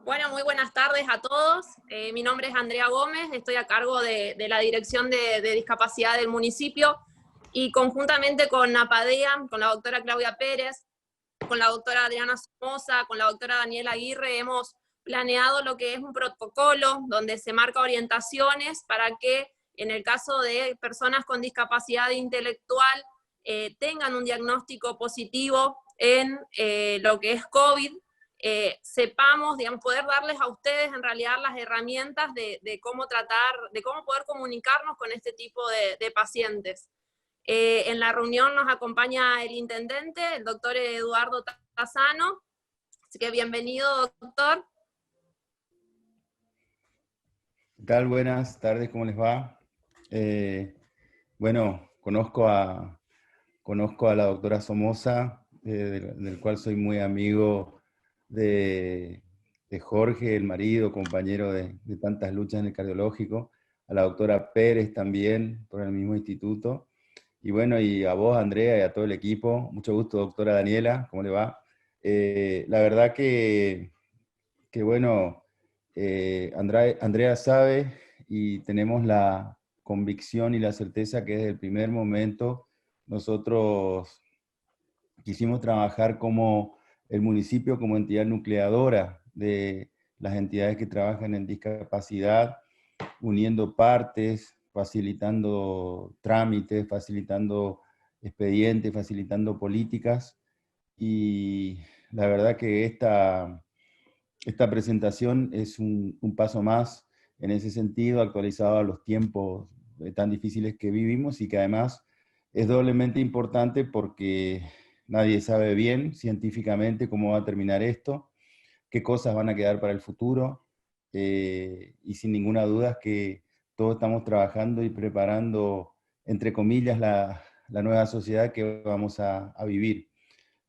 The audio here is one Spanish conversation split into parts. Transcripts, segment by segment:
Bueno, muy buenas tardes a todos. Mi nombre es Andrea Gómez, estoy a cargo de la Dirección de Discapacidad del municipio y conjuntamente con APADEA, con la doctora Claudia Pérez, con la doctora Adriana Somoza, con la doctora Daniela Aguirre, hemos planeado lo que es un protocolo donde se marca orientaciones para que en el caso de personas con discapacidad intelectual tengan un diagnóstico positivo en lo que es COVID, sepamos, digamos, poder darles a ustedes en realidad las herramientas de cómo tratar, de cómo poder comunicarnos con este tipo de pacientes. En la reunión nos acompaña el intendente, el doctor Eduardo Tazano, así que bienvenido, doctor. ¿Qué tal? Buenas tardes, ¿cómo les va? Bueno, conozco a la doctora Somoza, del cual soy muy amigo de Jorge, el marido, compañero de tantas luchas en el cardiológico, a la doctora Pérez también, por el mismo instituto, y bueno, y a vos, Andrea, y a todo el equipo. Mucho gusto, doctora Daniela, ¿cómo le va? La verdad que bueno, Andrea sabe y tenemos la convicción y la certeza que desde el primer momento nosotros quisimos trabajar como el municipio, como entidad nucleadora de las entidades que trabajan en discapacidad, uniendo partes, facilitando trámites, facilitando expedientes, facilitando políticas. Y la verdad que esta presentación es un paso más en ese sentido, actualizado a los tiempos tan difíciles que vivimos, y que además es doblemente importante porque nadie sabe bien científicamente cómo va a terminar esto, qué cosas van a quedar para el futuro, y sin ninguna duda es que todos estamos trabajando y preparando, entre comillas, la nueva sociedad que vamos a vivir.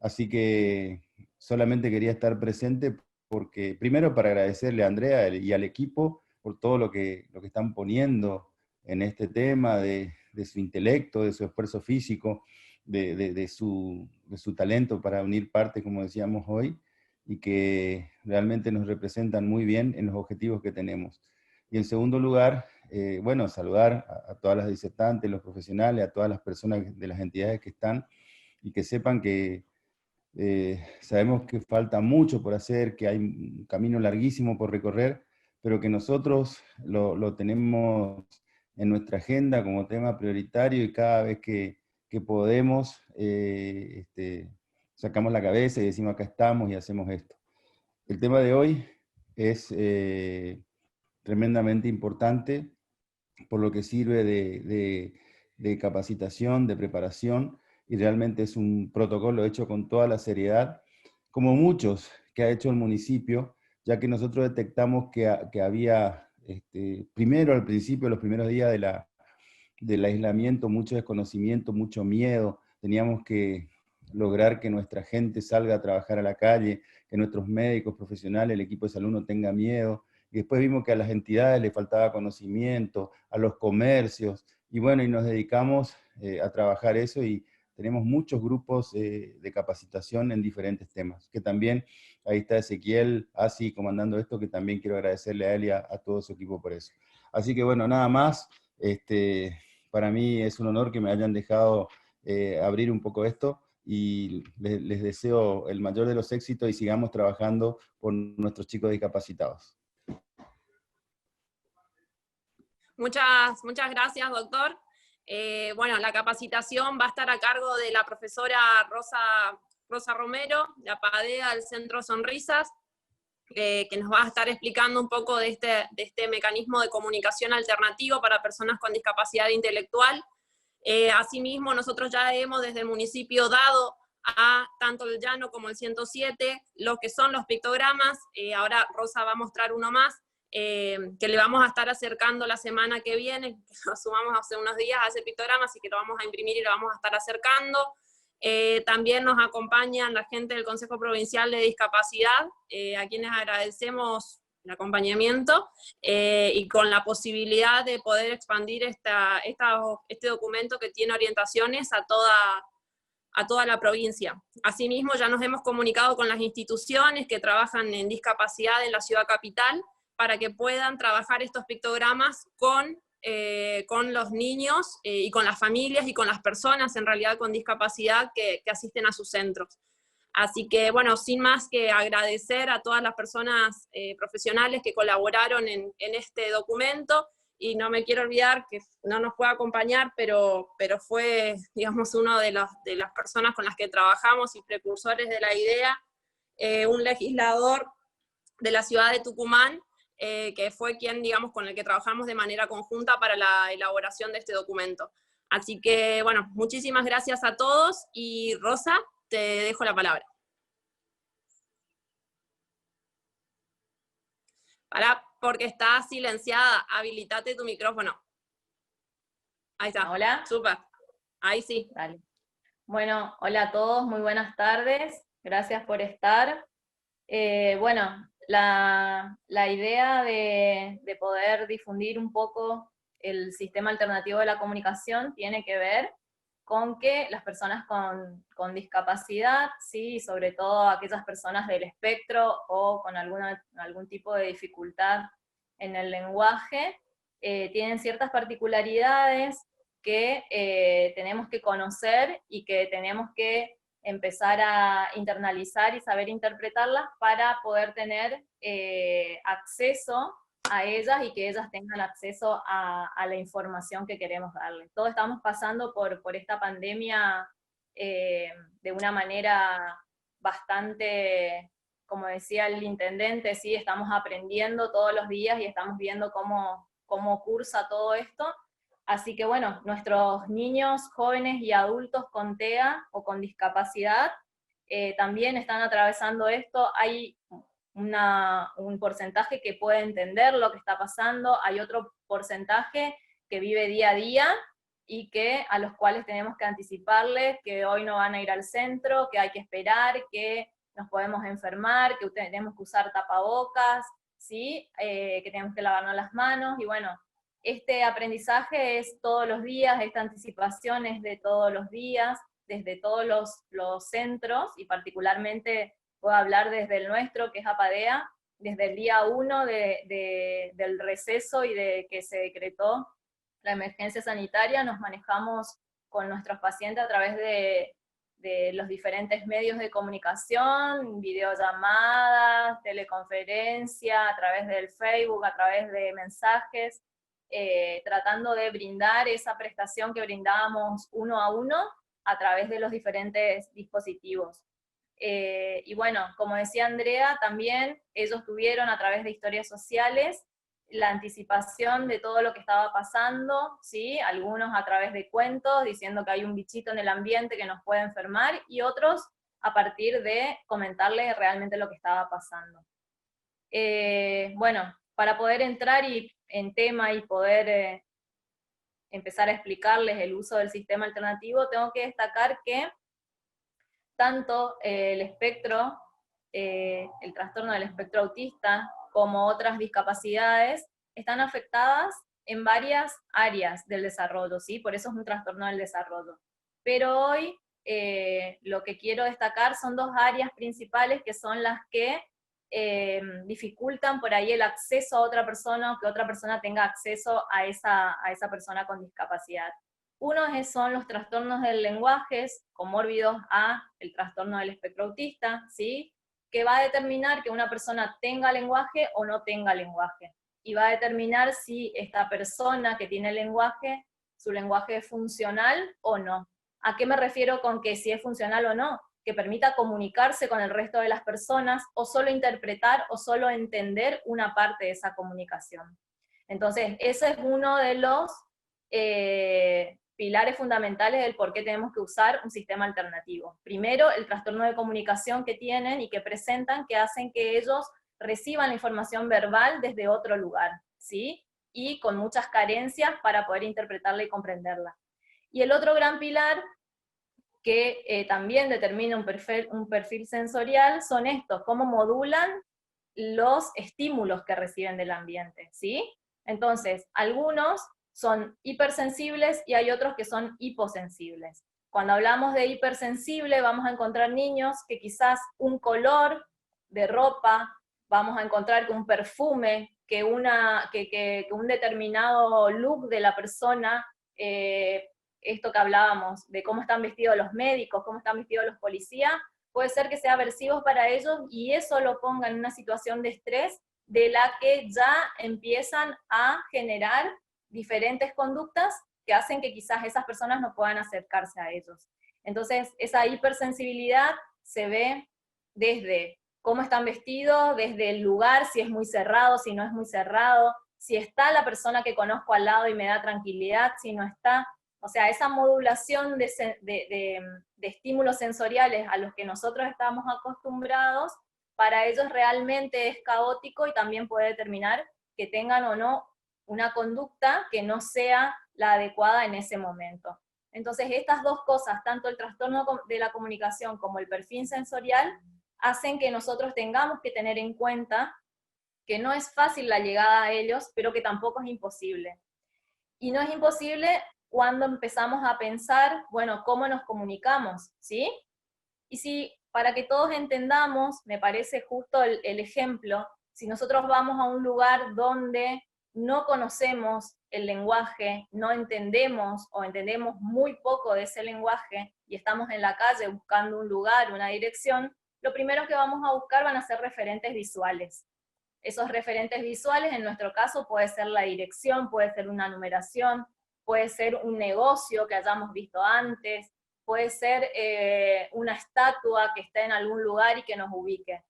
Así que solamente quería estar presente porque, primero, para agradecerle a Andrea y al equipo por todo lo que están poniendo en este tema, de su intelecto, de su esfuerzo físico, de su talento para unir partes, como decíamos hoy, y que realmente nos representan muy bien en los objetivos que tenemos. Y en segundo lugar, bueno, saludar a todas las disertantes, los profesionales, a todas las personas de las entidades que están, y que sepan que sabemos que falta mucho por hacer, que hay un camino larguísimo por recorrer, pero que nosotros lo tenemos en nuestra agenda como tema prioritario, y cada vez que podemos, sacamos la cabeza y decimos acá estamos y hacemos esto. El tema de hoy es tremendamente importante, por lo que sirve de capacitación, de preparación, y realmente es un protocolo hecho con toda la seriedad, como muchos que ha hecho el municipio, ya que nosotros detectamos que había, primero al principio, los primeros días del aislamiento, mucho desconocimiento, mucho miedo. Teníamos que lograr que nuestra gente salga a trabajar a la calle, que nuestros médicos profesionales, el equipo de salud no tenga miedo. Y después vimos que a las entidades les faltaba conocimiento, a los comercios, y bueno, y nos dedicamos a trabajar eso, y tenemos muchos grupos de capacitación en diferentes temas, que también, ahí está Ezequiel, así comandando esto, que también quiero agradecerle a él y a todo su equipo por eso. Así que bueno, nada más, para mí es un honor que me hayan dejado abrir un poco esto, y les deseo el mayor de los éxitos y sigamos trabajando por nuestros chicos discapacitados. Muchas gracias, doctor. Bueno, la capacitación va a estar a cargo de la profesora Rosa Romero, de APADEA del Centro Sonrisas, que nos va a estar explicando un poco de este mecanismo de comunicación alternativo para personas con discapacidad intelectual. Asimismo, nosotros ya hemos desde el municipio dado a tanto el Llano como el 107 lo que son los pictogramas. Ahora Rosa va a mostrar uno más, que le vamos a estar acercando la semana que viene, nos sumamos hace unos días a ese pictograma, así que lo vamos a imprimir y lo vamos a estar acercando. También nos acompañan la gente del Consejo Provincial de Discapacidad, a quienes agradecemos el acompañamiento, y con la posibilidad de poder expandir este documento que tiene orientaciones a a toda la provincia. Asimismo, ya nos hemos comunicado con las instituciones que trabajan en discapacidad en la ciudad capital para que puedan trabajar estos pictogramas con los niños y con las familias y con las personas en realidad con discapacidad que asisten a sus centros. Así que, bueno, sin más que agradecer a todas las personas profesionales que colaboraron en este documento, y no me quiero olvidar que no nos puede acompañar, pero fue, digamos, uno de las personas con las que trabajamos y precursores de la idea, un legislador de la ciudad de Tucumán, que fue quien, digamos, con el que trabajamos de manera conjunta para la elaboración de este documento. Así que, bueno, muchísimas gracias a todos, y Rosa, te dejo la palabra. Porque está silenciada, habilitate tu micrófono. Ahí está. Hola. Súper. Ahí sí. Dale. Bueno, hola a todos, muy buenas tardes, gracias por estar. Bueno, la idea de poder difundir un poco el sistema alternativo de la comunicación tiene que ver con que las personas con discapacidad, sí, sobre todo aquellas personas del espectro o con algún tipo de dificultad en el lenguaje, tienen ciertas particularidades que tenemos que conocer y que tenemos que empezar a internalizar y saber interpretarlas para poder tener acceso a ellas y que ellas tengan acceso a la información que queremos darles. Todos estamos pasando por esta pandemia de una manera bastante, como decía el intendente, sí, estamos aprendiendo todos los días y estamos viendo cómo cursa todo esto. Así que bueno, nuestros niños, jóvenes y adultos con TEA o con discapacidad también están atravesando esto. Hay un porcentaje que puede entender lo que está pasando, hay otro porcentaje que vive día a día y a los cuales tenemos que anticiparles que hoy no van a ir al centro, que hay que esperar, que nos podemos enfermar, que tenemos que usar tapabocas, ¿sí? Que tenemos que lavarnos las manos, y bueno, este aprendizaje es todos los días, esta anticipación es de todos los días, desde todos los centros, y particularmente puedo hablar desde el nuestro, que es APADEA, desde el día 1 del receso y de que se decretó la emergencia sanitaria, nos manejamos con nuestros pacientes a través de los diferentes medios de comunicación, videollamadas, teleconferencia, a través del Facebook, a través de mensajes, tratando de brindar esa prestación que brindábamos uno a uno a través de los diferentes dispositivos. Y bueno, como decía Andrea, también ellos tuvieron a través de historias sociales la anticipación de todo lo que estaba pasando, ¿sí? Algunos a través de cuentos, diciendo que hay un bichito en el ambiente que nos puede enfermar, y otros a partir de comentarles realmente lo que estaba pasando. Bueno, para poder entrar en tema y poder empezar a explicarles el uso del sistema alternativo, tengo que destacar que tanto el espectro, el trastorno del espectro autista, como otras discapacidades, están afectadas en varias áreas del desarrollo, ¿sí? Por eso es un trastorno del desarrollo. Pero hoy lo que quiero destacar son dos áreas principales que son las que dificultan por ahí el acceso a otra persona, o que otra persona tenga acceso a esa persona con discapacidad. Uno son los trastornos del lenguaje, comórbidos a el trastorno del espectro autista, ¿sí? Que va a determinar que una persona tenga lenguaje o no tenga lenguaje, y va a determinar si esta persona que tiene lenguaje, su lenguaje es funcional o no. ¿A qué me refiero con que si es funcional o no? Que permita comunicarse con el resto de las personas, o solo interpretar o solo entender una parte de esa comunicación. Entonces, ese es uno de los pilares fundamentales del por qué tenemos que usar un sistema alternativo. Primero, el trastorno de comunicación que tienen y que presentan, que hacen que ellos reciban la información verbal desde otro lugar, ¿sí? Y con muchas carencias para poder interpretarla y comprenderla. Y el otro gran pilar que también determina un perfil sensorial son estos, cómo modulan los estímulos que reciben del ambiente, ¿sí? Entonces, algunos son hipersensibles y hay otros que son hiposensibles. cuando hablamos de hipersensible, vamos a encontrar niños que quizás un color de ropa, vamos a encontrar que un perfume, que un determinado look de la persona, esto que hablábamos, de cómo están vestidos los médicos, cómo están vestidos los policías, puede ser que sea aversivo para ellos y eso lo ponga en una situación de estrés de la que ya empiezan a generar diferentes conductas que hacen que quizás esas personas no puedan acercarse a ellos. Entonces, esa hipersensibilidad se ve desde cómo están vestidos, desde el lugar, si es muy cerrado, si no es muy cerrado, si está la persona que conozco al lado y me da tranquilidad, si no está. O sea, esa modulación de estímulos sensoriales a los que nosotros estamos acostumbrados, para ellos realmente es caótico y también puede determinar que tengan o no una conducta que no sea la adecuada en ese momento. Entonces, estas dos cosas, tanto el trastorno de la comunicación como el perfil sensorial, hacen que nosotros tengamos que tener en cuenta que no es fácil la llegada a ellos, pero que tampoco es imposible. Y no es imposible cuando empezamos a pensar, bueno, ¿cómo nos comunicamos? ¿Sí? Y si, para que todos entendamos, me parece justo el ejemplo, si nosotros vamos a un lugar donde no conocemos el lenguaje, no entendemos o entendemos muy poco de ese lenguaje y estamos en la calle buscando un lugar, una dirección, lo primero que vamos a buscar van a ser referentes visuales. Esos referentes visuales, en nuestro caso, puede ser la dirección, puede ser una numeración, puede ser un negocio que hayamos visto antes, puede ser una estatua que esté en algún lugar y que nos ubique.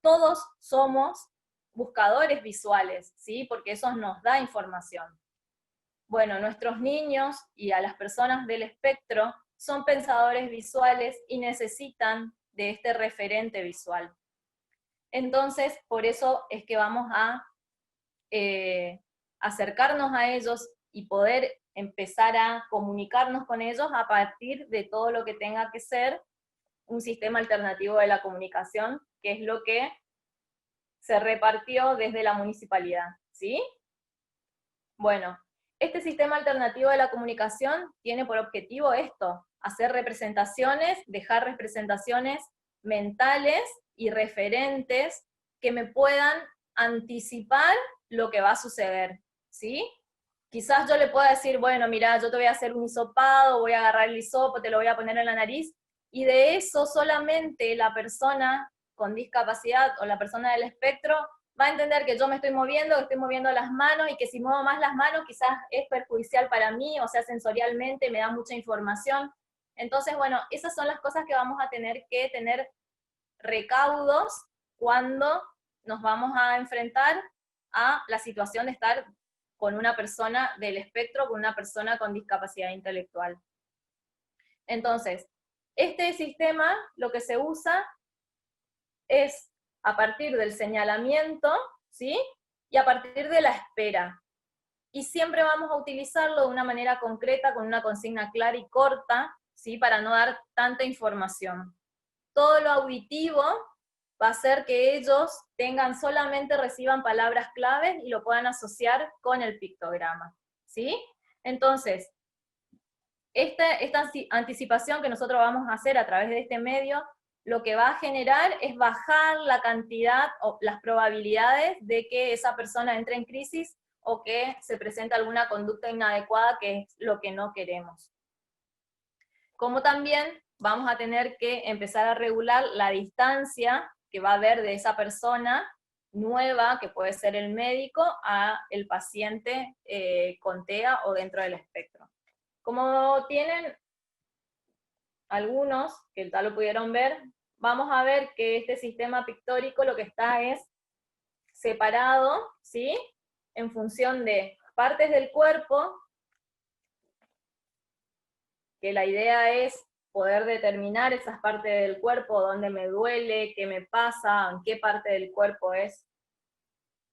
Todos somos buscadores visuales, ¿sí? Porque eso nos da información. Bueno, nuestros niños y a las personas del espectro son pensadores visuales y necesitan de este referente visual. Entonces, por eso es que vamos a acercarnos a ellos y poder empezar a comunicarnos con ellos a partir de todo lo que tenga que ser un sistema alternativo de la comunicación, que es lo que se repartió desde la municipalidad, ¿sí? Bueno, este sistema alternativo de la comunicación tiene por objetivo esto, hacer representaciones, dejar representaciones mentales y referentes que me puedan anticipar lo que va a suceder, ¿sí? Quizás yo le pueda decir, bueno, mira, yo te voy a hacer un hisopado, voy a agarrar el hisopo, te lo voy a poner en la nariz, y de eso solamente la persona con discapacidad o la persona del espectro va a entender que yo me estoy moviendo, que estoy moviendo las manos, y que si muevo más las manos quizás es perjudicial para mí, o sea, sensorialmente me da mucha información. Entonces, bueno, esas son las cosas que vamos a tener que tener recaudos cuando nos vamos a enfrentar a la situación de estar con una persona del espectro, con una persona con discapacidad intelectual. Entonces, este sistema lo que se usa es a partir del señalamiento, ¿sí? Y a partir de la espera. Y siempre vamos a utilizarlo de una manera concreta, con una consigna clara y corta, ¿sí? Para no dar tanta información. Todo lo auditivo va a hacer que ellos reciban palabras claves y lo puedan asociar con el pictograma, ¿sí? Entonces, esta anticipación que nosotros vamos a hacer a través de este medio, lo que va a generar es bajar la cantidad o las probabilidades de que esa persona entre en crisis o que se presente alguna conducta inadecuada, que es lo que no queremos. Como también vamos a tener que empezar a regular la distancia que va a haber de esa persona nueva, que puede ser el médico, a el paciente con TEA o dentro del espectro. Como tienen algunos, que ya lo pudieron ver, vamos a ver que este sistema pictórico lo que está es separado, ¿sí? En función de partes del cuerpo, que la idea es poder determinar esas partes del cuerpo, dónde me duele, qué me pasa, en qué parte del cuerpo es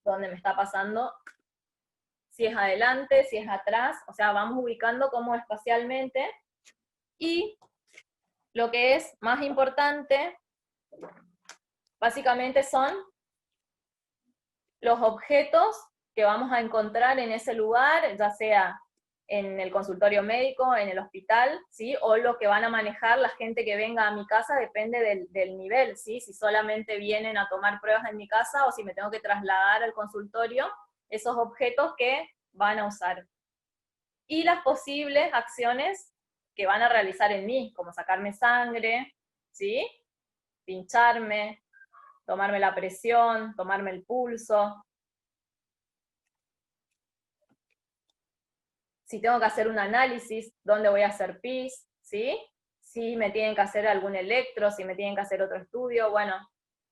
donde me está pasando, si es adelante, si es atrás, o sea, vamos ubicando como espacialmente, y lo que es más importante, básicamente son los objetos que vamos a encontrar en ese lugar, ya sea en el consultorio médico, en el hospital, ¿sí? O lo que van a manejar la gente que venga a mi casa depende del nivel, ¿sí? Si solamente vienen a tomar pruebas en mi casa o si me tengo que trasladar al consultorio, esos objetos que van a usar. Y las posibles acciones que van a realizar en mí, como sacarme sangre, ¿sí? Pincharme, tomarme la presión, tomarme el pulso. Si tengo que hacer un análisis, dónde voy a hacer PIS, ¿sí? Si me tienen que hacer algún electro, si me tienen que hacer otro estudio, bueno,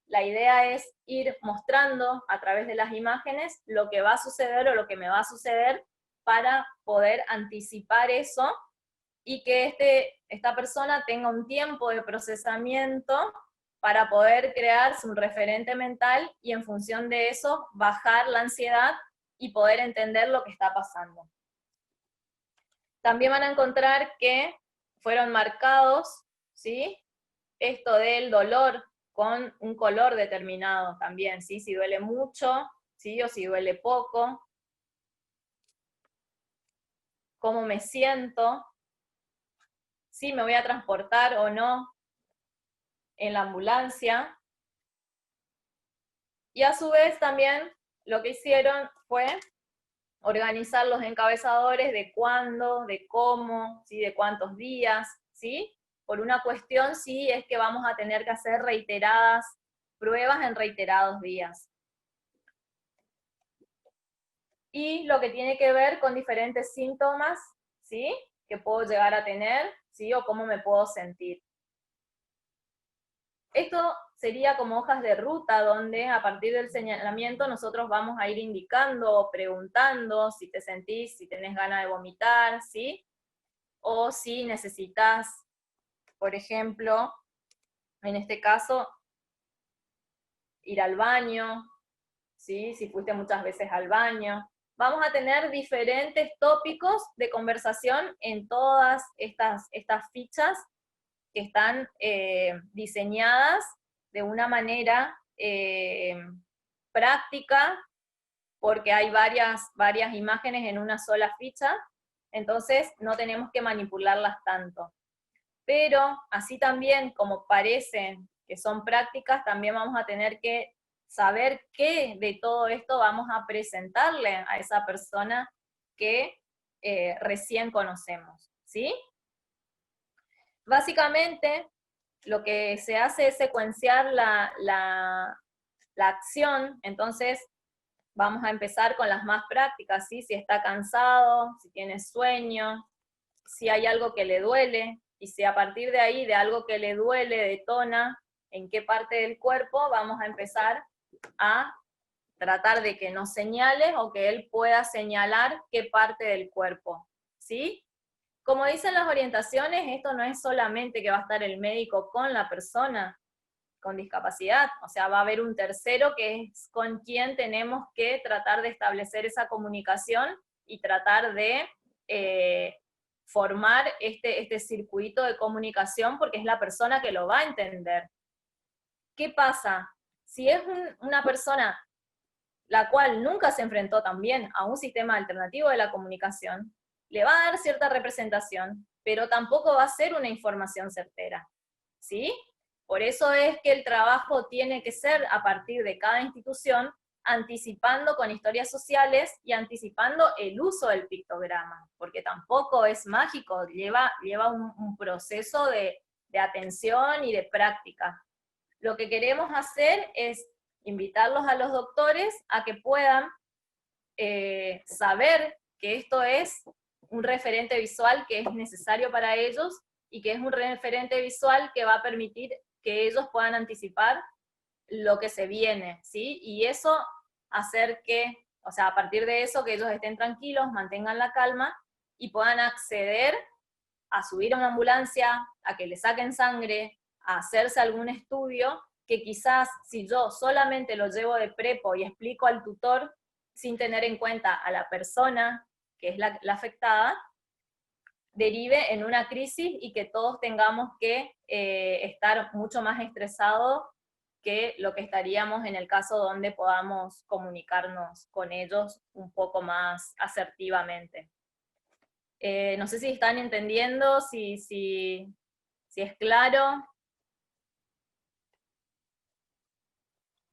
la idea es ir mostrando a través de las imágenes lo que va a suceder o lo que me va a suceder para poder anticipar eso y que esta persona tenga un tiempo de procesamiento para poder crearse un referente mental y en función de eso bajar la ansiedad y poder entender lo que está pasando. También van a encontrar que fueron marcados, ¿sí? Esto del dolor con un color determinado también, ¿sí? Si duele mucho, ¿sí? O si duele poco. Cómo me siento, si me voy a transportar o no en la ambulancia. Y a su vez también lo que hicieron fue organizar los encabezadores de cuándo, de cómo, ¿sí? De cuántos días, ¿sí? Por una cuestión sí es que vamos a tener que hacer reiteradas pruebas en reiterados días. Y lo que tiene que ver con diferentes síntomas, ¿sí? Que puedo llegar a tener, ¿sí? O cómo me puedo sentir. Esto sería como hojas de ruta donde a partir del señalamiento nosotros vamos a ir indicando o preguntando si te sentís, si tenés ganas de vomitar, ¿sí? O si necesitas, por ejemplo, en este caso, ir al baño, ¿sí? Si fuiste muchas veces al baño. Vamos a tener diferentes tópicos de conversación en todas estas fichas que están diseñadas de una manera práctica, porque hay varias imágenes en una sola ficha, entonces no tenemos que manipularlas tanto. Pero así también, como parecen que son prácticas, también vamos a tener que saber qué de todo esto vamos a presentarle a esa persona que recién conocemos, ¿sí? Básicamente, lo que se hace es secuenciar la acción, entonces vamos a empezar con las más prácticas, ¿sí? Si está cansado, si tiene sueño, si hay algo que le duele, y si a partir de ahí, de algo que le duele, detona en qué parte del cuerpo, vamos a empezar a tratar de que nos señale o que él pueda señalar qué parte del cuerpo, ¿sí? Como dicen las orientaciones, esto no es solamente que va a estar el médico con la persona con discapacidad, o sea, va a haber un tercero que es con quien tenemos que tratar de establecer esa comunicación y tratar de formar este circuito de comunicación porque es la persona que lo va a entender. ¿Qué pasa? Si es una persona la cual nunca se enfrentó también a un sistema alternativo de la comunicación, le va a dar cierta representación, pero tampoco va a ser una información certera, ¿sí? Por eso es que el trabajo tiene que ser a partir de cada institución, anticipando con historias sociales y anticipando el uso del pictograma, porque tampoco es mágico, lleva un proceso de atención y de práctica. Lo que queremos hacer es invitarlos a los doctores a que puedan saber que esto es un referente visual que es necesario para ellos y que es un referente visual que va a permitir que ellos puedan anticipar lo que se viene, ¿sí? Y eso hacer que, o sea, a partir de eso, que ellos estén tranquilos, mantengan la calma y puedan acceder a subir a una ambulancia, a que le saquen sangre, a hacerse algún estudio, que quizás si yo solamente lo llevo de prepo y explico al tutor sin tener en cuenta a la persona que es la afectada, derive en una crisis y que todos tengamos que estar mucho más estresados que lo que estaríamos en el caso donde podamos comunicarnos con ellos un poco más asertivamente. No sé si están entendiendo, si es claro.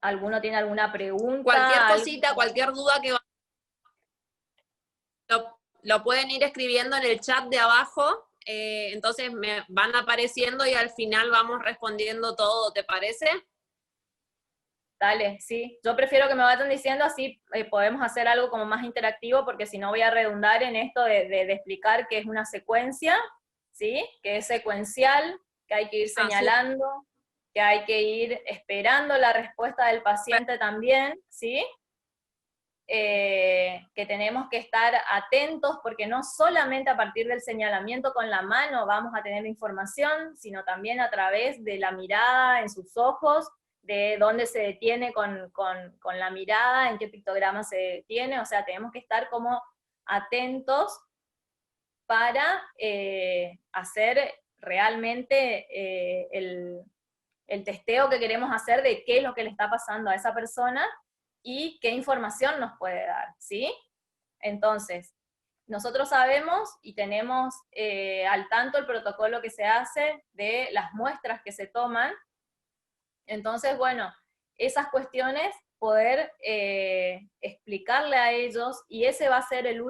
¿Alguno tiene alguna pregunta? Cualquier ¿Algo? cosita, cualquier duda que lo pueden ir escribiendo en el chat de abajo, entonces me van apareciendo y al final vamos respondiendo todo, ¿te parece? Dale, sí. Yo prefiero que me vayan diciendo, así podemos hacer algo como más interactivo, porque si no voy a redundar en esto de explicar que es una secuencia, ¿sí? Que es secuencial, que hay que ir señalando, que hay que ir esperando la respuesta del paciente también, ¿sí? Que tenemos que estar atentos, porque no solamente a partir del señalamiento con la mano vamos a tener información, sino también a través de la mirada en sus ojos, de dónde se detiene con la mirada, en qué pictograma se detiene, o sea, tenemos que estar como atentos para hacer realmente el testeo que queremos hacer de qué es lo que le está pasando a esa persona y qué información nos puede dar, ¿sí? Entonces, nosotros sabemos y tenemos al tanto el protocolo que se hace de las muestras que se toman. Entonces, bueno, esas cuestiones poder explicarle a ellos, y ese va a ser la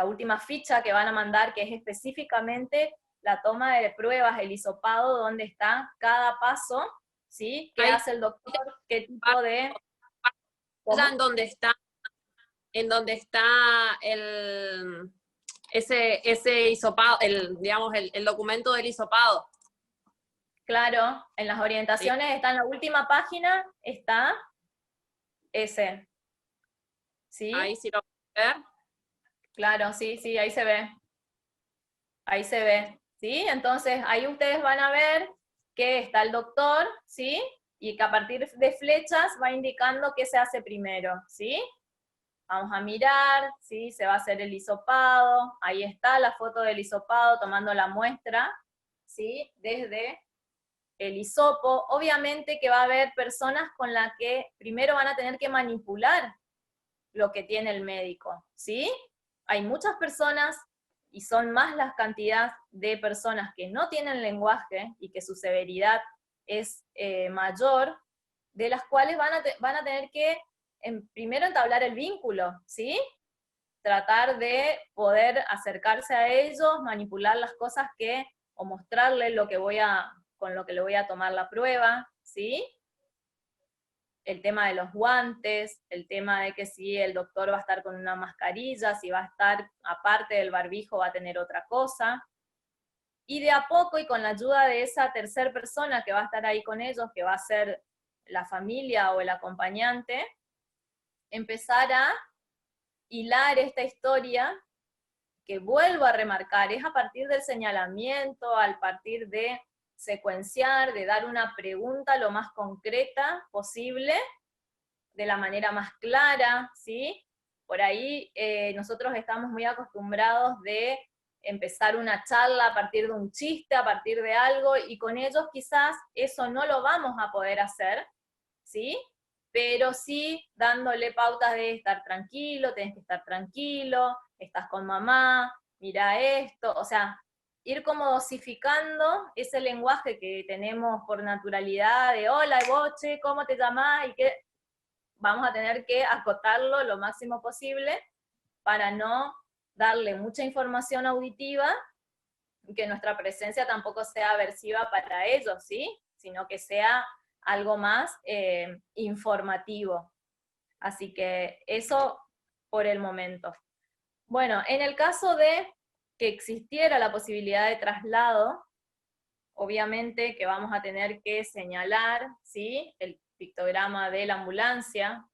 última ficha que van a mandar, que es específicamente la toma de pruebas, el hisopado, donde está cada paso, ¿sí? ¿Qué hace el doctor? ¿Qué tipo de...? ¿Cómo? En donde está ese hisopado, digamos, el documento del hisopado. Claro, en las orientaciones Sí. está en la última página, está ese. ¿Sí? Ahí sí lo pueden ver. Claro, sí, sí, ahí se ve. Ahí se ve, ¿sí? Entonces, ahí ustedes van a ver que está el doctor, ¿sí? Y que a partir de flechas va indicando qué se hace primero, ¿sí? Vamos a mirar, ¿sí? Se va a hacer el hisopado, ahí está la foto del hisopado tomando la muestra, ¿sí? Desde el hisopo. Obviamente que va a haber personas con las que primero van a tener que manipular lo que tiene el médico, ¿sí? Hay muchas personas, y son más las cantidades de personas que no tienen lenguaje y que su severidad es mayor, de las cuales van a tener que primero entablar el vínculo, ¿sí? Tratar de poder acercarse a ellos, manipular las cosas o mostrarles con lo que le voy a tomar la prueba, ¿sí? El tema de los guantes, el tema de que si el doctor va a estar con una mascarilla, si va a estar, aparte del barbijo, va a tener otra cosa. Y de a poco, y con la ayuda de esa tercera persona que va a estar ahí con ellos, que va a ser la familia o el acompañante, empezar a hilar esta historia, que vuelvo a remarcar, es a partir del señalamiento, al partir de secuenciar, de dar una pregunta lo más concreta posible, de la manera más clara, ¿sí? Por ahí nosotros estamos muy acostumbrados de empezar una charla a partir de un chiste, a partir de algo, y con ellos quizás eso no lo vamos a poder hacer, ¿sí? Pero sí dándole pautas de estar tranquilo, tenés que estar tranquilo, estás con mamá, mira esto, o sea, ir como dosificando ese lenguaje que tenemos por naturalidad de hola, boche, ¿cómo te llamás? Y que vamos a tener que acotarlo lo máximo posible para no darle mucha información auditiva y que nuestra presencia tampoco sea aversiva para ellos, ¿sí? Sino que sea algo más informativo. Así que eso por el momento. Bueno, en el caso de que existiera la posibilidad de traslado, obviamente que vamos a tener que señalar, ¿sí? El pictograma de la ambulancia,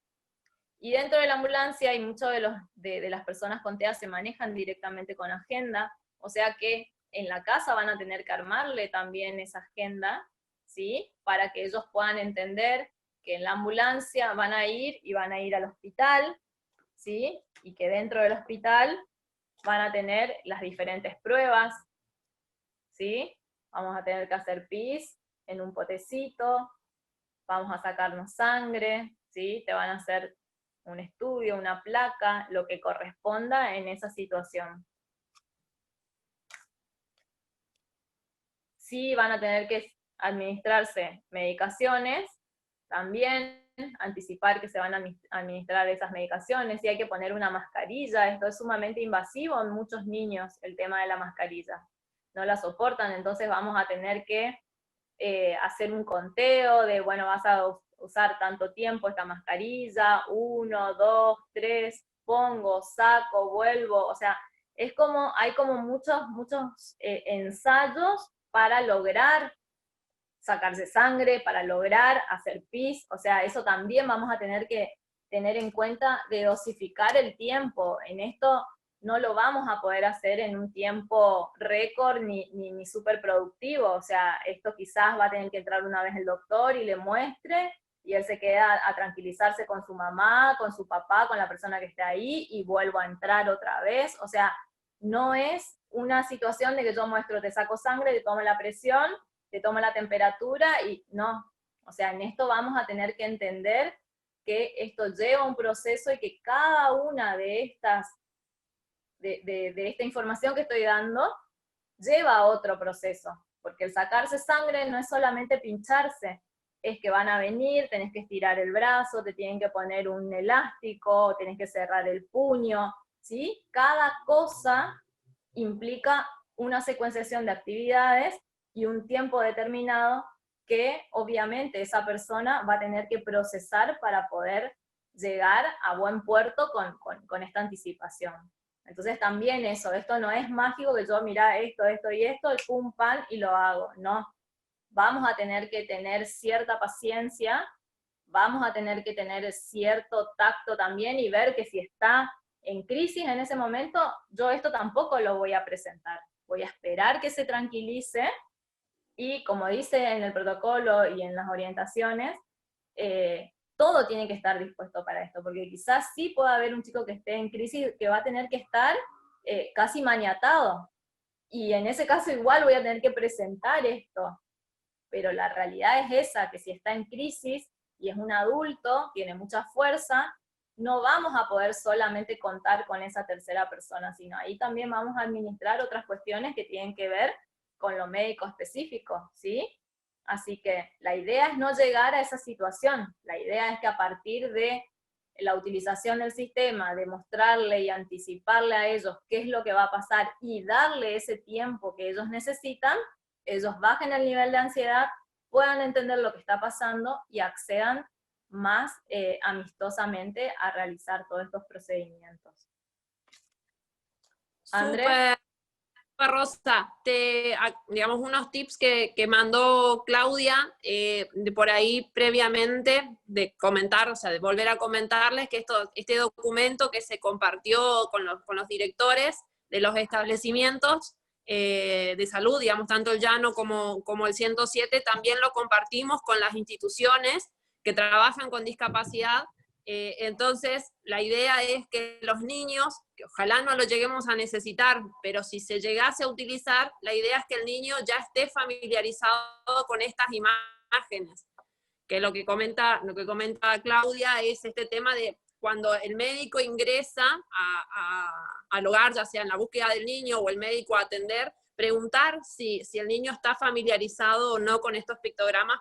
y dentro de la ambulancia hay muchos de las personas con TEA se manejan directamente con agenda, o sea que en la casa van a tener que armarle también esa agenda, ¿sí? Para que ellos puedan entender que en la ambulancia van a ir y van a ir al hospital, ¿sí? Y que dentro del hospital van a tener las diferentes pruebas, ¿sí? Vamos a tener que hacer pis en un potecito, vamos a sacarnos sangre, ¿sí? Te van a hacer un estudio, una placa, lo que corresponda en esa situación. Sí van a tener que administrarse medicaciones, también anticipar que se van a administrar esas medicaciones, y hay que poner una mascarilla. Esto es sumamente invasivo en muchos niños, el tema de la mascarilla. No la soportan, entonces vamos a tener que hacer un conteo de, bueno, vas a usar tanto tiempo esta mascarilla, 1, 2, 3, pongo, saco, vuelvo, o sea, es como, hay como muchos ensayos para lograr sacarse sangre, para lograr hacer pis, o sea, eso también vamos a tener que tener en cuenta de dosificar el tiempo. En esto no lo vamos a poder hacer en un tiempo récord ni súper productivo, o sea, esto quizás va a tener que entrar una vez el doctor y le muestre, y él se queda a tranquilizarse con su mamá, con su papá, con la persona que esté ahí, y vuelvo a entrar otra vez, o sea, no es una situación de que yo muestro, te saco sangre, te tomo la presión, te tomo la temperatura, y no, o sea, en esto vamos a tener que entender que esto lleva un proceso y que cada una de estas de esta información que estoy dando, lleva a otro proceso, porque el sacarse sangre no es solamente pincharse, es que van a venir, tenés que estirar el brazo, te tienen que poner un elástico, tenés que cerrar el puño, ¿sí? Cada cosa implica una secuenciación de actividades y un tiempo determinado que obviamente esa persona va a tener que procesar para poder llegar a buen puerto con esta anticipación. Entonces también eso, esto no es mágico que yo mira esto, esto y esto, el pum, pan, y lo hago, no. Vamos a tener que tener cierta paciencia, vamos a tener que tener cierto tacto también y ver que si está en crisis en ese momento, yo esto tampoco lo voy a presentar. Voy a esperar que se tranquilice y, como dice en el protocolo y en las orientaciones, todo tiene que estar dispuesto para esto, porque quizás sí pueda haber un chico que esté en crisis que va a tener que estar casi maniatado, y en ese caso igual voy a tener que presentar esto, pero la realidad es esa, que si está en crisis y es un adulto, tiene mucha fuerza, no vamos a poder solamente contar con esa tercera persona, sino ahí también vamos a administrar otras cuestiones que tienen que ver con lo médico específico, ¿sí? Así que la idea es no llegar a esa situación, la idea es que a partir de la utilización del sistema, de mostrarle y anticiparle a ellos qué es lo que va a pasar y darle ese tiempo que ellos necesitan, ellos bajen el nivel de ansiedad, puedan entender lo que está pasando y accedan más amistosamente a realizar todos estos procedimientos. Andrés. Rosa, digamos unos tips que mandó Claudia de por ahí previamente, de comentar, o sea, de volver a comentarles que este documento que se compartió con los directores de los establecimientos de salud, digamos, tanto el Llano como el 107, también lo compartimos con las instituciones que trabajan con discapacidad. Entonces, la idea es que los niños, que ojalá no lo lleguemos a necesitar, pero si se llegase a utilizar, la idea es que el niño ya esté familiarizado con estas imágenes. Que lo que comenta Claudia es este tema de cuando el médico ingresa al hogar, ya sea en la búsqueda del niño o el médico a atender, preguntar si el niño está familiarizado o no con estos pictogramas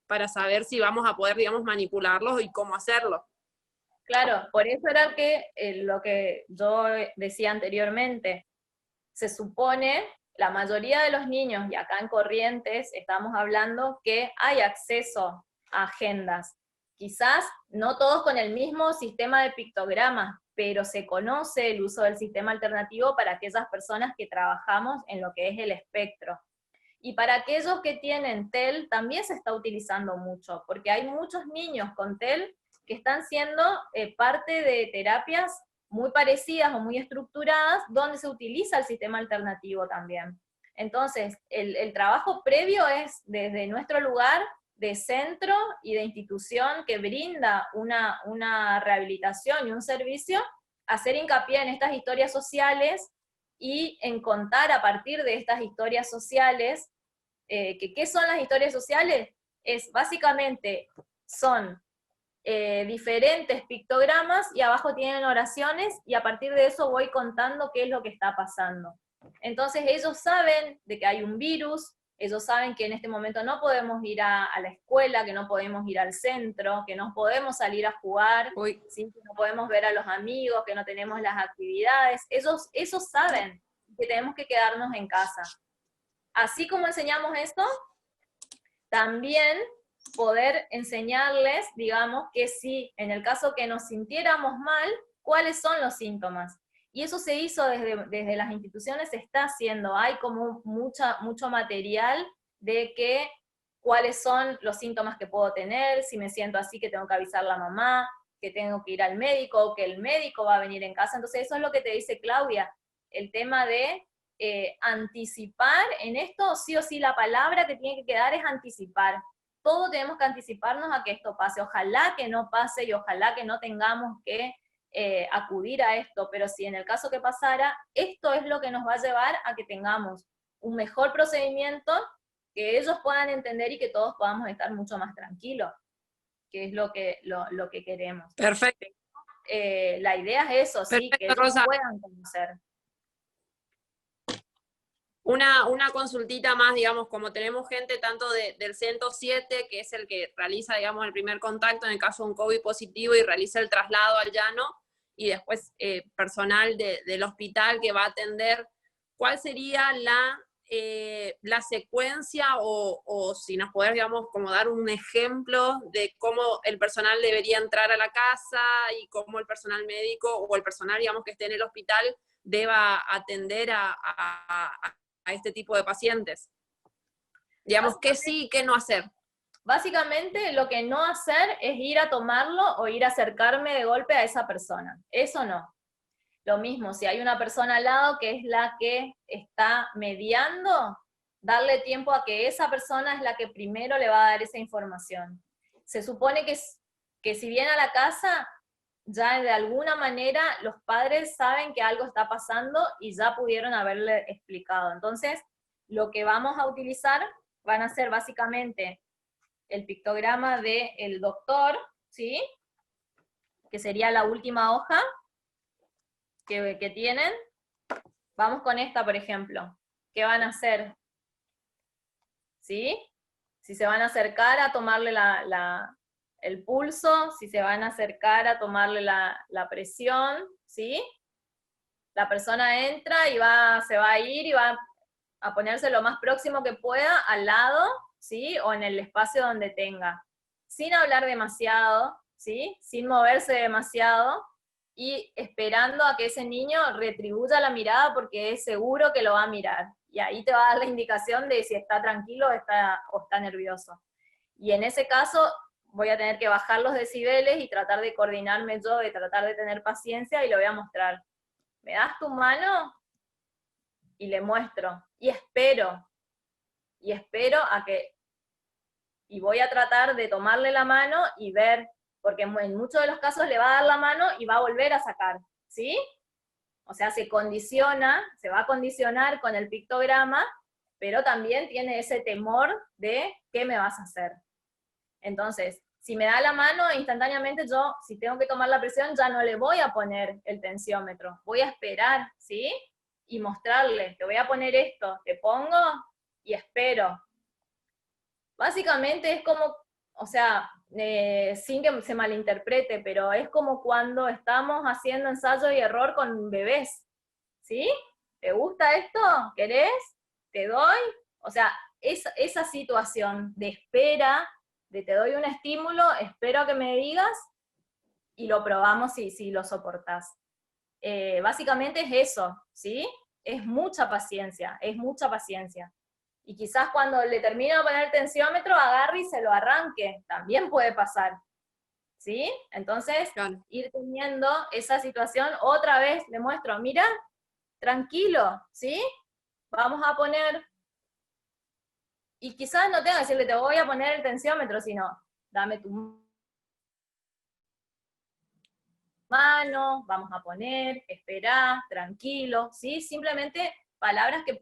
para saber si vamos a poder, digamos, manipularlos y cómo hacerlo. Claro, por eso era que lo que yo decía anteriormente, se supone, la mayoría de los niños, y acá en Corrientes estamos hablando que hay acceso a agendas, quizás no todos con el mismo sistema de pictogramas, pero se conoce el uso del sistema alternativo para aquellas personas que trabajamos en lo que es el espectro. Y para aquellos que tienen TEL también se está utilizando mucho, porque hay muchos niños con TEL que están siendo parte de terapias muy parecidas o muy estructuradas, donde se utiliza el sistema alternativo también. Entonces, el trabajo previo es desde nuestro lugar de centro y de institución que brinda una rehabilitación y un servicio, hacer hincapié en estas historias sociales y en contar a partir de estas historias sociales, ¿qué son las historias sociales? Básicamente son diferentes pictogramas y abajo tienen oraciones y a partir de eso voy contando qué es lo que está pasando. Entonces ellos saben de que hay un virus, ellos saben que en este momento no podemos ir a la escuela, que no podemos ir al centro, que no podemos salir a jugar, ¿sí? Que no podemos ver a los amigos, que no tenemos las actividades. Ellos saben que tenemos que quedarnos en casa. Así como enseñamos esto, también poder enseñarles, digamos, que si en el caso que nos sintiéramos mal, cuáles son los síntomas. Y eso se hizo desde las instituciones, se está haciendo, hay como mucho material de que cuáles son los síntomas que puedo tener, si me siento así que tengo que avisar a la mamá, que tengo que ir al médico, que el médico va a venir en casa. Entonces eso es lo que te dice Claudia, el tema de anticipar en esto, sí o sí la palabra que tiene que quedar es anticipar. Todos tenemos que anticiparnos a que esto pase, ojalá que no pase y ojalá que no tengamos que acudir a esto, pero si en el caso que pasara, esto es lo que nos va a llevar a que tengamos un mejor procedimiento, que ellos puedan entender y que todos podamos estar mucho más tranquilos, que es lo que queremos. Perfecto. La idea es eso, sí, que ellos Rosa, puedan conocer. Una consultita más, digamos, como tenemos gente tanto del 107, que es el que realiza, digamos, el primer contacto en el caso de un COVID positivo y realiza el traslado al llano, y después personal del hospital que va a atender, ¿cuál sería la secuencia o si nos podés, digamos, como dar un ejemplo de cómo el personal debería entrar a la casa y cómo el personal médico o el personal, digamos, que esté en el hospital deba atender a este tipo de pacientes? Digamos, ¿qué sí y qué no hacer? Básicamente lo que no hacer es ir a tomarlo o ir a acercarme de golpe a esa persona. Eso no. Lo mismo, si hay una persona al lado que es la que está mediando, darle tiempo a que esa persona es la que primero le va a dar esa información. Se supone que si viene a la casa, ya de alguna manera los padres saben que algo está pasando y ya pudieron haberle explicado. Entonces, lo que vamos a utilizar van a ser básicamente el pictograma del doctor, ¿sí? Que sería la última hoja que tienen. Vamos con esta, por ejemplo. ¿Qué van a hacer? ¿Sí? Si se van a acercar a tomarle el pulso, si se van a acercar a tomarle la presión, ¿sí? La persona entra y se va a ir y va a ponerse lo más próximo que pueda al lado, ¿sí? O en el espacio donde tenga. Sin hablar demasiado, ¿sí? Sin moverse demasiado y esperando a que ese niño retribuya la mirada porque es seguro que lo va a mirar. Y ahí te va a dar la indicación de si está tranquilo o está nervioso. Y en ese caso voy a tener que bajar los decibeles y tratar de coordinarme yo, de tratar de tener paciencia y le voy a mostrar. ¿Me das tu mano? Y le muestro. Y espero a que... Y voy a tratar de tomarle la mano y ver, porque en muchos de los casos le va a dar la mano y va a volver a sacar, ¿sí? O sea, se va a condicionar con el pictograma, pero también tiene ese temor de ¿qué me vas a hacer? Entonces, si me da la mano, instantáneamente yo, si tengo que tomar la presión, ya no le voy a poner el tensiómetro, voy a esperar, ¿sí? Y mostrarle, te voy a poner esto, te pongo y espero. Básicamente es como, o sea, sin que se malinterprete, pero es como cuando estamos haciendo ensayo y error con bebés, ¿sí? ¿Te gusta esto? ¿Querés? ¿Te doy? O sea, esa situación de espera, de te doy un estímulo, espero a que me digas, y lo probamos si lo soportás. Básicamente es eso, ¿sí? Es mucha paciencia, es mucha paciencia. Y quizás cuando le termino de poner el tensiómetro, agarre y se lo arranque, también puede pasar, ¿sí? Entonces, claro, ir teniendo esa situación, otra vez le muestro, mira, tranquilo, ¿sí? Vamos a poner, y quizás no tengo que decirle, te voy a poner el tensiómetro, sino, dame tu mano, vamos a poner, esperá, tranquilo, ¿sí? Simplemente palabras que...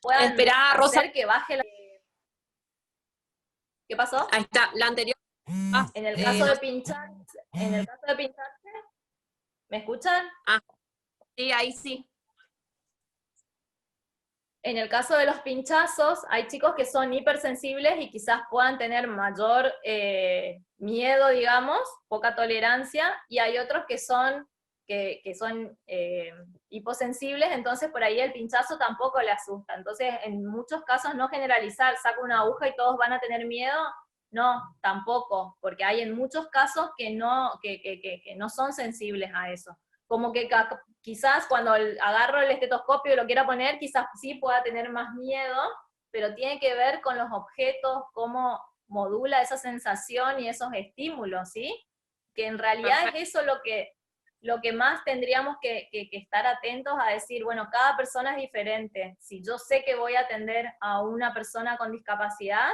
puedan Esperá, hacer Rosa. que baje la... ¿Qué pasó? Ahí está, la anterior. En el caso de pinchar, ¿me escuchan? Sí, ahí sí. En el caso de los pinchazos, hay chicos que son hipersensibles y quizás puedan tener mayor miedo, digamos, poca tolerancia, y hay otros que son hiposensibles, entonces por ahí el pinchazo tampoco le asusta. Entonces, en muchos casos no generalizar, saco una aguja y todos van a tener miedo, no, tampoco, porque hay en muchos casos que no son sensibles a eso. Como que quizás cuando agarro el estetoscopio y lo quiera poner, quizás sí pueda tener más miedo, pero tiene que ver con los objetos, cómo modula esa sensación y esos estímulos, ¿sí? Que en realidad Perfecto. es eso lo que más tendríamos que estar atentos a decir, bueno, cada persona es diferente. Si yo sé que voy a atender a una persona con discapacidad,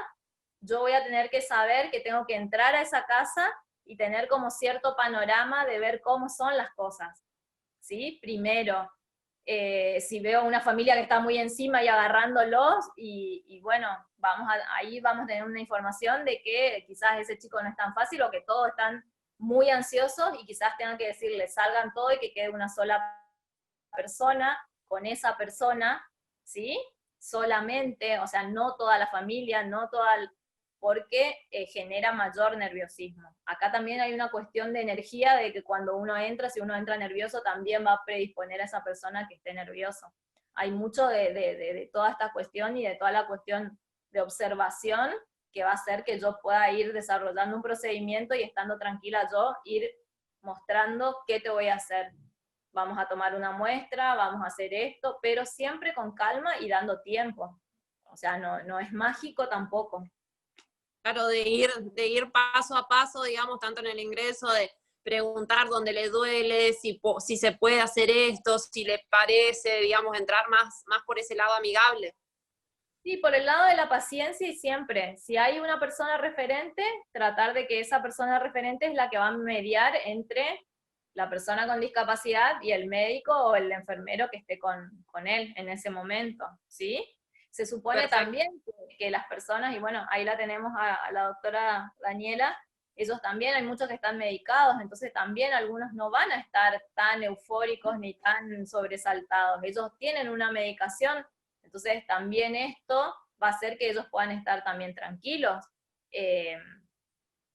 yo voy a tener que saber que tengo que entrar a esa casa y tener como cierto panorama de ver cómo son las cosas, ¿sí? Primero, si veo una familia que está muy encima y agarrándolos, y bueno, ahí vamos a tener una información de que quizás ese chico no es tan fácil o que todos están muy ansiosos y quizás tengan que decirle salgan todo y que quede una sola persona con esa persona, ¿sí? Solamente, o sea, no toda la familia, no toda, porque genera mayor nerviosismo. Acá también hay una cuestión de energía, de que cuando uno entra, si uno entra nervioso, también va a predisponer a esa persona que esté nervioso. Hay mucho de toda esta cuestión y de toda la cuestión de observación que va a hacer que yo pueda ir desarrollando un procedimiento y estando tranquila yo, ir mostrando qué te voy a hacer. Vamos a tomar una muestra, vamos a hacer esto, pero siempre con calma y dando tiempo. O sea, no es mágico tampoco. Claro, de ir paso a paso, digamos, tanto en el ingreso, de preguntar dónde le duele, si se puede hacer esto, si le parece, digamos, entrar más por ese lado amigable. Sí, por el lado de la paciencia y siempre, si hay una persona referente, tratar de que esa persona referente es la que va a mediar entre la persona con discapacidad y el médico o el enfermero que esté con él en ese momento, ¿sí? Se supone Perfecto. también que las personas, y bueno, ahí la tenemos a la doctora Daniela, ellos también, hay muchos que están medicados, entonces también algunos no van a estar tan eufóricos ni tan sobresaltados, ellos tienen una medicación. Entonces también esto va a hacer que ellos puedan estar también tranquilos.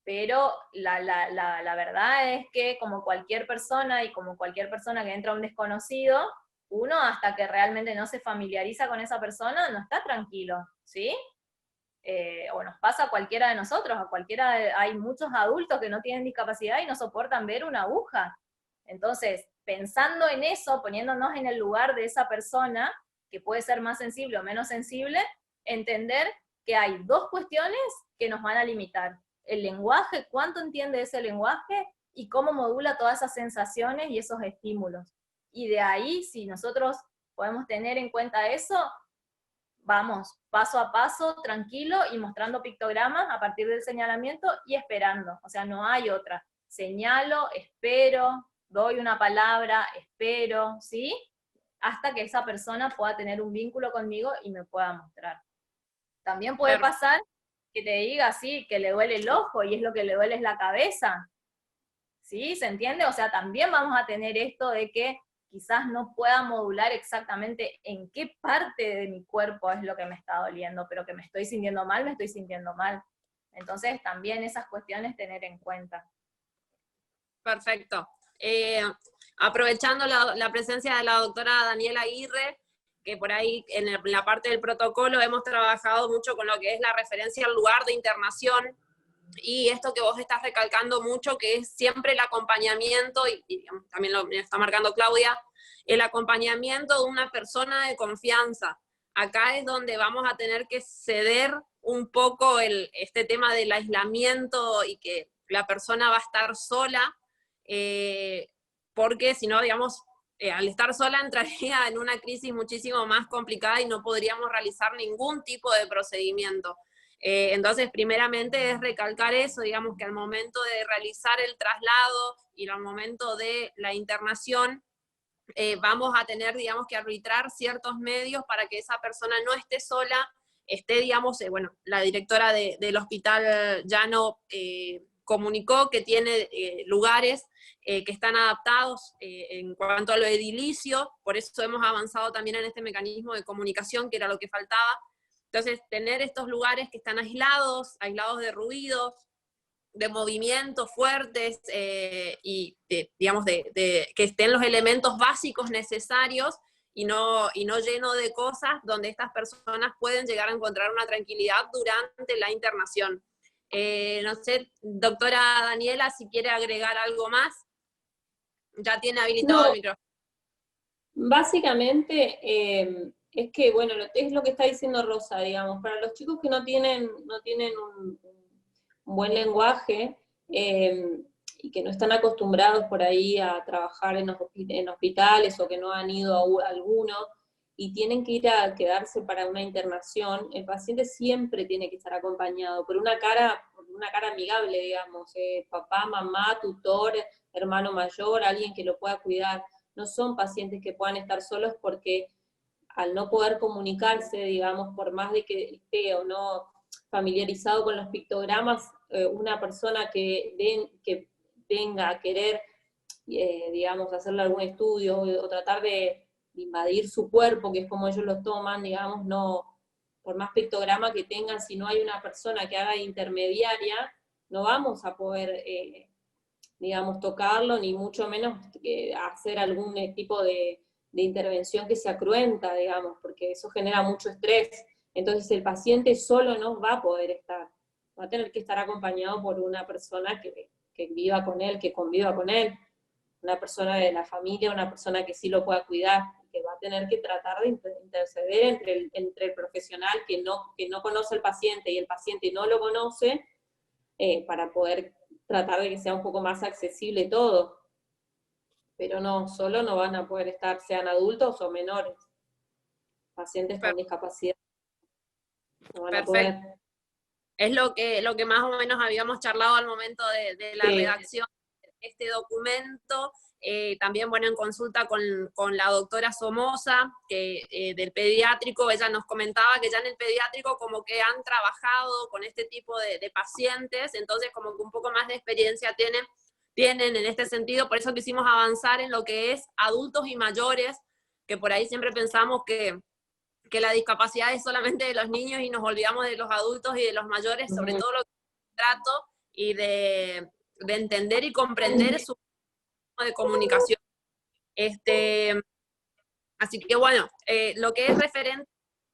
Pero la verdad es que como cualquier persona y como cualquier persona que entra a un desconocido, uno hasta que realmente no se familiariza con esa persona no está tranquilo, ¿sí? O nos pasa a cualquiera de nosotros, hay muchos adultos que no tienen discapacidad y no soportan ver una aguja. Entonces, pensando en eso, poniéndonos en el lugar de esa persona, que puede ser más sensible o menos sensible, entender que hay dos cuestiones que nos van a limitar. El lenguaje, cuánto entiende ese lenguaje y cómo modula todas esas sensaciones y esos estímulos. Y de ahí, si nosotros podemos tener en cuenta eso, vamos paso a paso, tranquilo y mostrando pictogramas a partir del señalamiento y esperando. O sea, no hay otra. Señalo, espero, doy una palabra, espero, ¿sí? Hasta que esa persona pueda tener un vínculo conmigo y me pueda mostrar. También puede pasar que te diga, sí, que le duele el ojo y es lo que le duele es la cabeza. ¿Sí? ¿Se entiende? O sea, también vamos a tener esto de que quizás no pueda modular exactamente en qué parte de mi cuerpo es lo que me está doliendo, pero que me estoy sintiendo mal, me estoy sintiendo mal. Entonces, también esas cuestiones tener en cuenta. Perfecto. Aprovechando la presencia de la doctora Daniela Aguirre, que por ahí en la parte del protocolo hemos trabajado mucho con lo que es la referencia al lugar de internación, y esto que vos estás recalcando mucho, que es siempre el acompañamiento, y también lo está marcando Claudia, el acompañamiento de una persona de confianza. Acá es donde vamos a tener que ceder un poco este tema del aislamiento y que la persona va a estar sola, porque si no, digamos, al estar sola entraría en una crisis muchísimo más complicada y no podríamos realizar ningún tipo de procedimiento. Entonces, primeramente es recalcar eso, digamos que al momento de realizar el traslado y al momento de la internación, vamos a tener, digamos, que arbitrar ciertos medios para que esa persona no esté sola, esté, digamos, bueno, la directora del Hospital Llano comunicó que tiene lugares que están adaptados en cuanto a lo edilicio, por eso hemos avanzado también en este mecanismo de comunicación, que era lo que faltaba. Entonces, tener estos lugares que están aislados de ruidos, de movimientos fuertes y digamos que estén los elementos básicos necesarios y no lleno de cosas, donde estas personas pueden llegar a encontrar una tranquilidad durante la internación. No sé, doctora Daniela, si quiere agregar algo más, ya tiene habilitado el micrófono. Básicamente es que, bueno, es lo que está diciendo Rosa, digamos, para los chicos que no tienen un buen lenguaje y que no están acostumbrados por ahí a trabajar en hospitales o que no han ido a alguno y tienen que ir a quedarse para una internación, el paciente siempre tiene que estar acompañado por una cara amigable, digamos, papá, mamá, tutor, hermano mayor, alguien que lo pueda cuidar. No son pacientes que puedan estar solos porque al no poder comunicarse, digamos, por más de que esté o no familiarizado con los pictogramas, una persona que venga a querer, digamos, hacerle algún estudio o tratar de invadir su cuerpo, que es como ellos lo toman, digamos, no, por más pictograma que tengan, si no hay una persona que haga intermediaria, no vamos a poder, digamos, tocarlo, ni mucho menos hacer algún tipo de intervención que sea cruenta, digamos, porque eso genera mucho estrés. Entonces el paciente solo no va a poder estar, va a tener que estar acompañado por una persona que viva con él, que conviva con él, una persona de la familia, una persona que sí lo pueda cuidar, que va a tener que tratar de interceder entre el profesional que no conoce al paciente y el paciente no lo conoce, para poder tratar de que sea un poco más accesible todo. Pero no, solo no van a poder estar, sean adultos o menores, pacientes con discapacidad. No van a poder. Es lo que más o menos habíamos charlado al momento de la redacción de este documento. También, bueno, en consulta con la doctora Somoza, del pediátrico, ella nos comentaba que ya en el pediátrico como que han trabajado con este tipo de pacientes, entonces como que un poco más de experiencia tienen en este sentido, por eso quisimos avanzar en lo que es adultos y mayores, que por ahí siempre pensamos que la discapacidad es solamente de los niños y nos olvidamos de los adultos y de los mayores, sobre todo lo que trato y de entender y comprender su de comunicación. Así que bueno, lo que es referente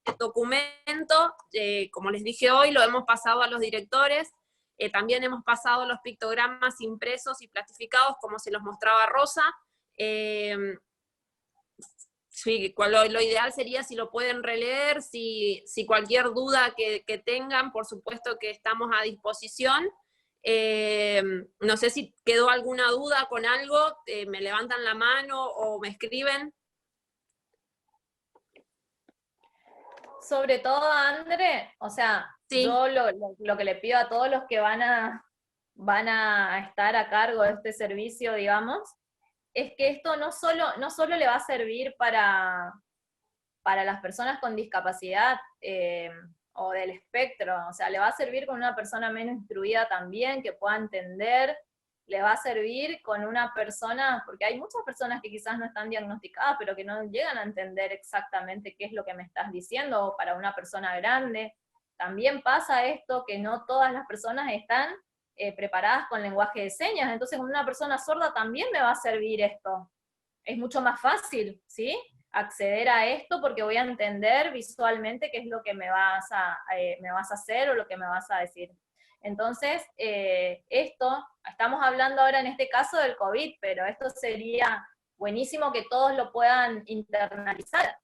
al documento, como les dije hoy, lo hemos pasado a los directores, también hemos pasado los pictogramas impresos y plastificados, como se los mostraba Rosa. Sí, lo ideal sería si lo pueden releer, si cualquier duda que tengan, por supuesto que estamos a disposición. No sé si quedó alguna duda con algo, me levantan la mano o me escriben. Sobre todo, André, o sea, sí. Yo lo que le pido a todos los que van a estar a cargo de este servicio, digamos, es que esto no solo le va a servir para las personas con discapacidad o del espectro, o sea, le va a servir con una persona menos instruida también, que pueda entender, le va a servir con una persona, porque hay muchas personas que quizás no están diagnosticadas, pero que no llegan a entender exactamente qué es lo que me estás diciendo, o para una persona grande. También pasa esto, que no todas las personas están preparadas con lenguaje de señas, entonces con una persona sorda también me va a servir esto. Es mucho más fácil, ¿sí?, acceder a esto porque voy a entender visualmente qué es lo que me vas a hacer o lo que me vas a decir. Entonces, estamos hablando ahora en este caso del COVID, pero esto sería buenísimo que todos lo puedan internalizar.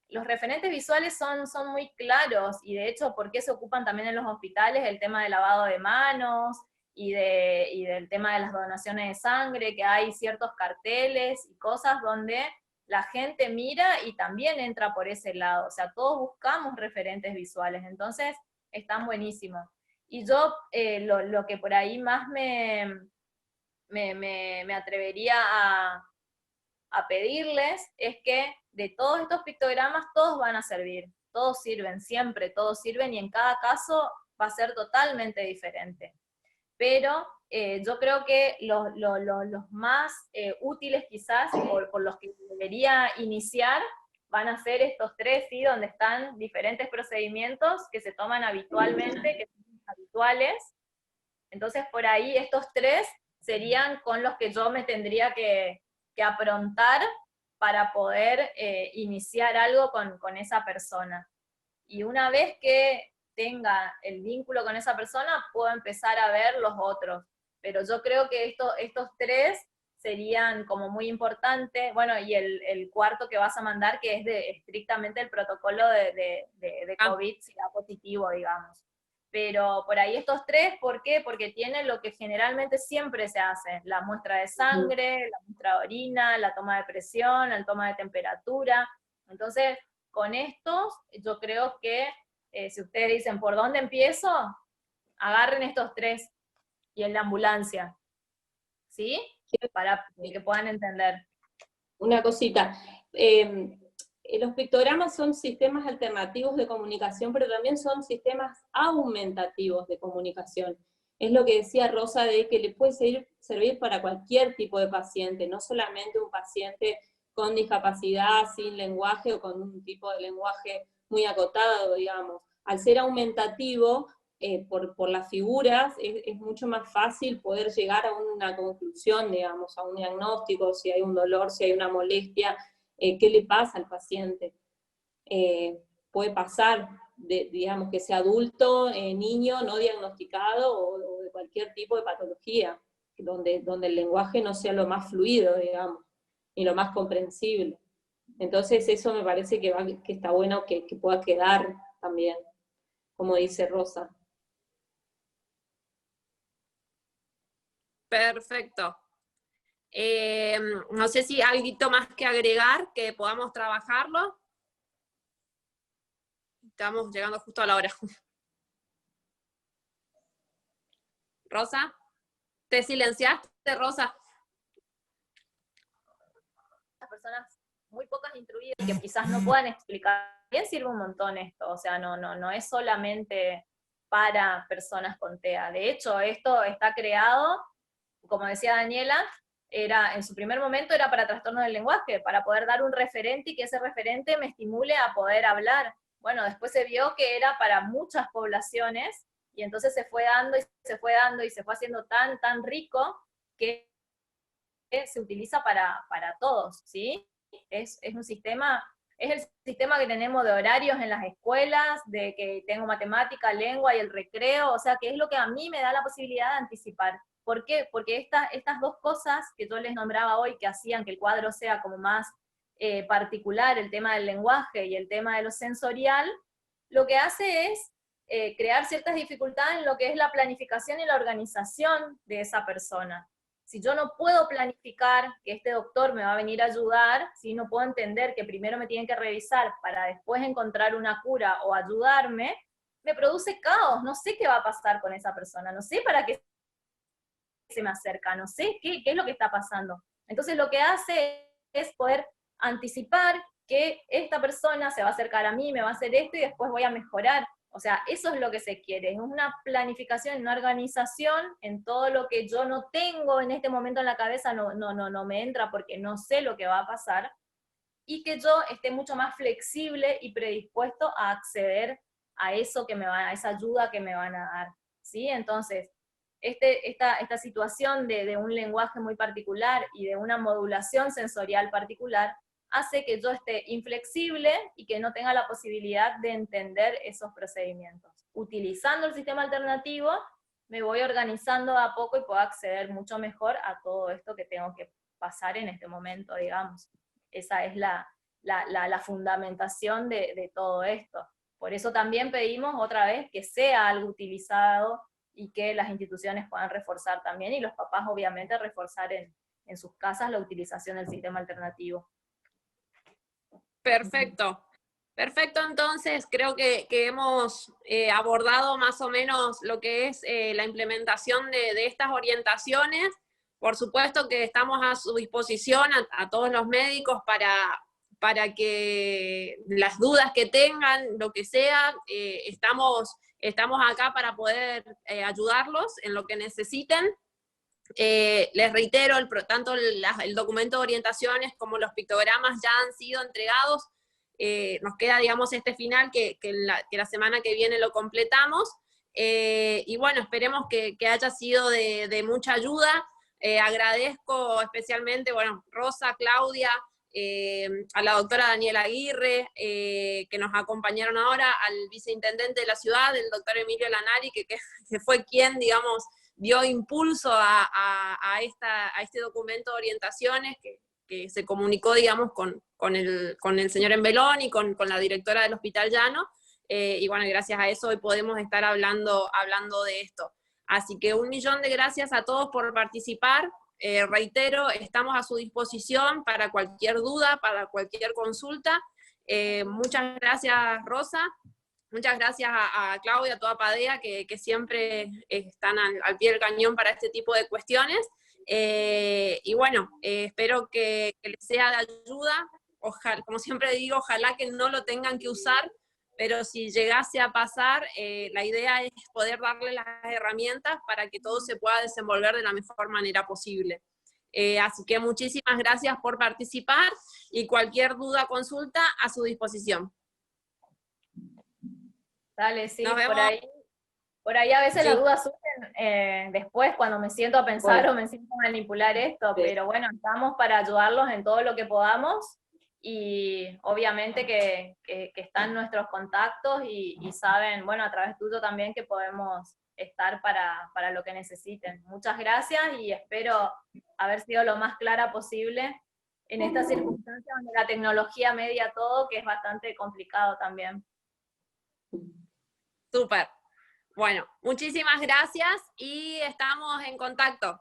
Los referentes visuales son muy claros, y de hecho, ¿por qué se ocupan también en los hospitales el tema del lavado de manos y del tema de las donaciones de sangre, que hay ciertos carteles y cosas donde la gente mira y también entra por ese lado? O sea, todos buscamos referentes visuales, entonces están buenísimos. Y yo lo que por ahí más me atrevería a pedirles es que de todos estos pictogramas todos van a servir, todos sirven, siempre todos sirven, y en cada caso va a ser totalmente diferente. Pero yo creo que los más útiles quizás, por los que debería iniciar, van a ser estos tres, ¿sí? Donde están diferentes procedimientos que se toman habitualmente, que son habituales. Entonces por ahí estos tres serían con los que yo me tendría que aprontar para poder iniciar algo con esa persona. Y una vez que tenga el vínculo con esa persona, puedo empezar a ver los otros. Pero yo creo que estos tres serían como muy importantes. Bueno, y el cuarto que vas a mandar, que es estrictamente el protocolo de COVID, si da positivo, digamos. Pero por ahí estos tres, ¿por qué? Porque tienen lo que generalmente siempre se hace: la muestra de sangre, la muestra de orina, la toma de presión, la toma de temperatura. Entonces, con estos, yo creo que si ustedes dicen, ¿por dónde empiezo? Agarren estos tres y en la ambulancia, ¿sí? Para que puedan entender. Una cosita, los pictogramas son sistemas alternativos de comunicación, pero también son sistemas aumentativos de comunicación. Es lo que decía Rosa, de que le puede servir para cualquier tipo de paciente, no solamente un paciente con discapacidad, sin lenguaje, o con un tipo de lenguaje muy acotado, digamos. Al ser aumentativo, por las figuras, es mucho más fácil poder llegar a una conclusión, digamos, a un diagnóstico, si hay un dolor, si hay una molestia, qué le pasa al paciente. Puede pasar, digamos, que sea adulto, niño, no diagnosticado, o de cualquier tipo de patología, donde el lenguaje no sea lo más fluido, digamos, ni lo más comprensible. Entonces eso me parece que está bueno que pueda quedar también, como dice Rosa. Perfecto. No sé si hay algo más que agregar, que podamos trabajarlo. Estamos llegando justo a la hora. Rosa, ¿te silenciaste, Rosa? Las personas muy pocas instruidas y que quizás no puedan explicar, bien sirve un montón esto, o sea, no es solamente para personas con TEA. De hecho, esto está creado, como decía Daniela, en su primer momento era para trastornos del lenguaje, para poder dar un referente y que ese referente me estimule a poder hablar. Bueno, después se vio que era para muchas poblaciones, y entonces se fue dando y se fue dando y se fue haciendo tan rico que se utiliza para todos, ¿sí? Es un sistema, es el sistema que tenemos de horarios en las escuelas, de que tengo matemática, lengua y el recreo, o sea, que es lo que a mí me da la posibilidad de anticipar. ¿Por qué? Porque estas dos cosas que yo les nombraba hoy, que hacían que el cuadro sea como más particular, el tema del lenguaje y el tema de lo sensorial, lo que hace es crear ciertas dificultades en lo que es la planificación y la organización de esa persona. Si yo no puedo planificar que este doctor me va a venir a ayudar, si no puedo entender que primero me tienen que revisar para después encontrar una cura o ayudarme, me produce caos, no sé qué va a pasar con esa persona, no sé para qué se me acerca, no sé qué es lo que está pasando. Entonces lo que hace es poder anticipar que esta persona se va a acercar a mí, me va a hacer esto y después voy a mejorar. O sea, eso es lo que se quiere, es una planificación, una organización en todo lo que yo no tengo en este momento en la cabeza, no me entra porque no sé lo que va a pasar, y que yo esté mucho más flexible y predispuesto a acceder a eso a esa ayuda que me van a dar, ¿sí? Entonces, esta situación de un lenguaje muy particular y de una modulación sensorial particular hace que yo esté inflexible y que no tenga la posibilidad de entender esos procedimientos. Utilizando el sistema alternativo, me voy organizando a poco y puedo acceder mucho mejor a todo esto que tengo que pasar en este momento, digamos. Esa es la fundamentación de todo esto. Por eso también pedimos otra vez que sea algo utilizado y que las instituciones puedan reforzar también, y los papás obviamente reforzar en sus casas la utilización del sistema alternativo. Perfecto. Perfecto, entonces creo que hemos abordado más o menos lo que es la implementación de estas orientaciones. Por supuesto que estamos a su disposición a todos los médicos para que las dudas que tengan, lo que sea, estamos acá para poder ayudarlos en lo que necesiten. Les reitero, tanto el documento de orientaciones como los pictogramas ya han sido entregados. Nos queda, digamos, este final que la semana que viene lo completamos. Y bueno, esperemos que haya sido de mucha ayuda. Agradezco especialmente, bueno, Rosa, Claudia, a la doctora Daniela Aguirre, que nos acompañaron ahora, al viceintendente de la ciudad, el doctor Emilio Lanari, que fue quien, digamos, dio impulso a este documento de orientaciones que se comunicó, digamos, con el señor Embelón y con la directora del Hospital Llano, y bueno, gracias a eso hoy podemos estar hablando de esto. Así que 1.000.000 de gracias a todos por participar. Reitero, estamos a su disposición para cualquier duda, para cualquier consulta. Muchas gracias, Rosa. Muchas gracias a Claudia, a toda Padea, que siempre están al pie del cañón para este tipo de cuestiones. Y bueno, espero que les sea de ayuda. Ojalá, como siempre digo, ojalá que no lo tengan que usar, pero si llegase a pasar, la idea es poder darle las herramientas para que todo se pueda desenvolver de la mejor manera posible. Así que muchísimas gracias por participar y cualquier duda, consulta, a su disposición. Dale, sí, Nos vemos. por ahí a veces Sí. las dudas surgen después cuando me siento a pensar o me siento a manipular esto, pero bueno, estamos para ayudarlos en todo lo que podamos, y obviamente que están nuestros contactos y saben, bueno, a través tuyo también, que podemos estar para lo que necesiten. Muchas gracias y espero haber sido lo más clara posible en esta circunstancia donde la tecnología media todo, que es bastante complicado también. Súper. Bueno, muchísimas gracias y estamos en contacto.